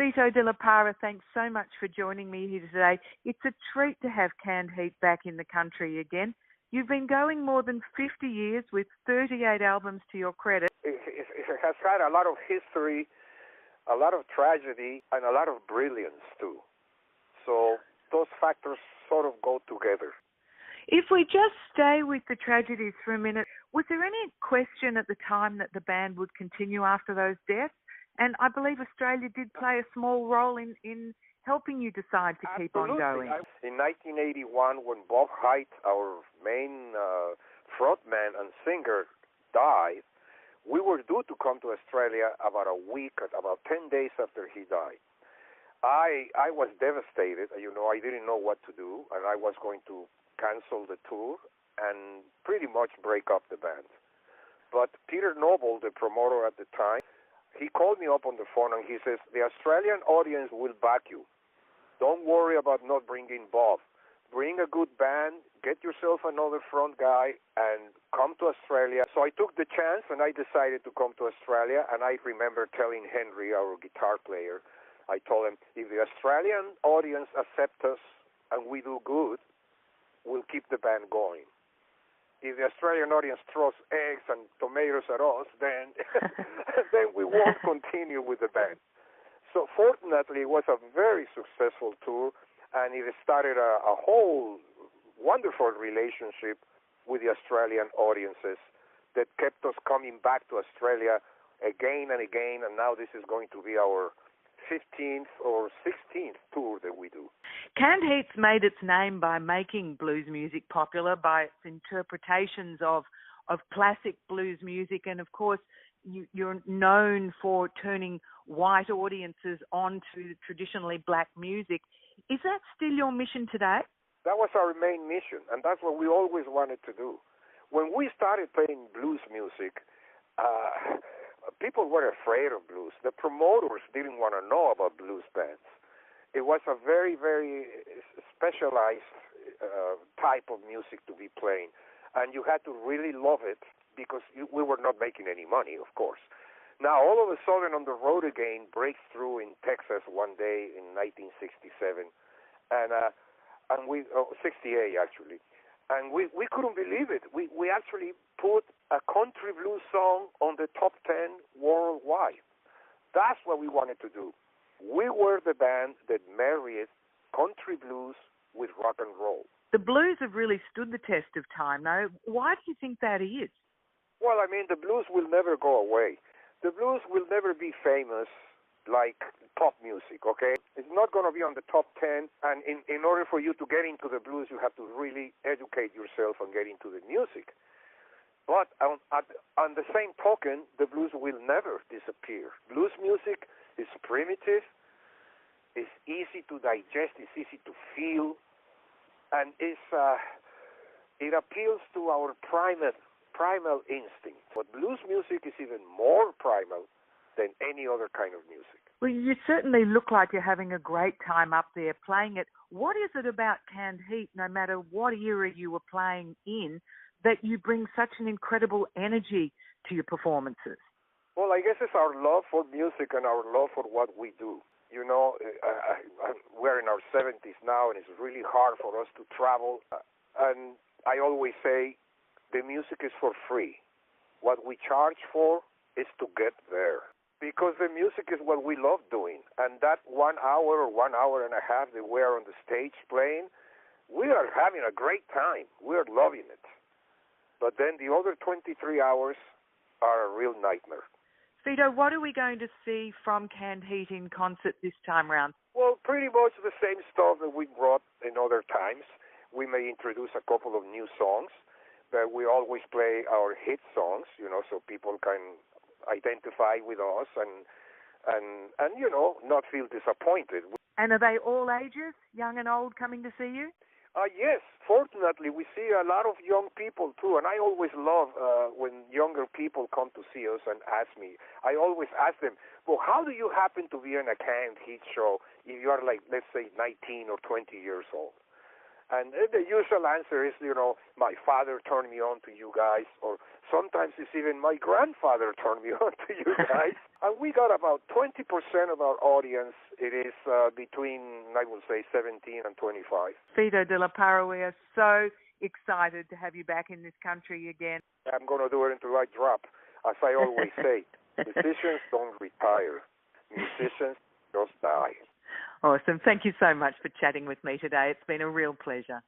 Fito De La Parra, thanks so much for joining me here today. It's a treat to have Canned Heat back in the country again. You've been going more than 50 years with 38 albums to your credit. It has had a lot of history, a lot of tragedy, and a lot of brilliance too. So those factors sort of go together. If we just stay with the tragedies for a minute, was there any question at the time that the band would continue after those deaths? And I believe Australia did play a small role in helping you decide to keep on going. In 1981, when Bob Haidt, our main frontman and singer, died, we were due to come to Australia about 10 days after he died. I was devastated. I didn't know what to do, and I was going to cancel the tour and pretty much break up the band. But Peter Noble, the promoter at the time, he called me up on the phone and he says, the Australian audience will back you. Don't worry about not bringing Bob. Bring a good band, get yourself another front guy, and come to Australia. So I took the chance and I decided to come to Australia. And I remember telling Henry, our guitar player, I told him, if the Australian audience accepts us and we do good, we'll keep the band going. If the Australian audience throws eggs and tomatoes at us, then then we won't continue with the band. So fortunately, it was a very successful tour, and it started a whole wonderful relationship with the Australian audiences that kept us coming back to Australia again and again, and now this is going to be our 15th or 16th tour that we do. Canned Heat's made its name by making blues music popular, by its interpretations of classic blues music, and of course you're known for turning white audiences onto traditionally black music. Is that still your mission today? That was our main mission, and that's what we always wanted to do. When we started playing blues music, people were afraid of blues. The promoters didn't want to know about blues bands. It was a very, very specialized type of music to be playing, and you had to really love it because we were not making any money, of course. Now, all of a sudden, On the Road Again breaks through in Texas one day in 1967, and we 68 actually. And we couldn't believe it. We actually put a country blues song on the top 10 worldwide. That's what we wanted to do. We were the band that married country blues with rock and roll. The blues have really stood the test of time, though. Why do you think that is? Well, the blues will never go away. The blues will never be famous like pop music, okay? It's not going to be on the top 10, and in order for you to get into the blues, you have to really educate yourself and get into the music. But on the same token, the blues will never disappear. Blues music is primitive, it's easy to digest, it's easy to feel, and it appeals to our primal instinct. But blues music is even more primal than any other kind of music. Well, you certainly look like you're having a great time up there playing it. What is it about Canned Heat, no matter what era you were playing in, that you bring such an incredible energy to your performances? Well, I guess it's our love for music and our love for what we do. We're in our 70s now, and it's really hard for us to travel. And I always say the music is for free. What we charge for is to get there. Because the music is what we love doing. And that 1 hour or 1 hour and a half that we're on the stage playing, we are having a great time. We're loving it. But then the other 23 hours are a real nightmare. Fito, what are we going to see from Canned Heat in concert this time round? Well, pretty much the same stuff that we brought in other times. We may introduce a couple of new songs, but we always play our hit songs, so people can identify with us and not feel disappointed. And are they all ages, young and old, coming to see you? Yes, fortunately, we see a lot of young people, too, and I always love when younger people come to see us and ask me. I always ask them, well, how do you happen to be in a Canned Heat show if you are, like, let's say, 19 or 20 years old? And the usual answer is, my father turned me on to you guys, or sometimes it's even my grandfather turned me on to you guys. And we got about 20% of our audience. It is between, I would say, 17 and 25. Fito De La Parra, we are so excited to have you back in this country again. I'm going to do it until I drop. As I always say, musicians don't retire. Musicians just die. Awesome. Thank you so much for chatting with me today. It's been a real pleasure.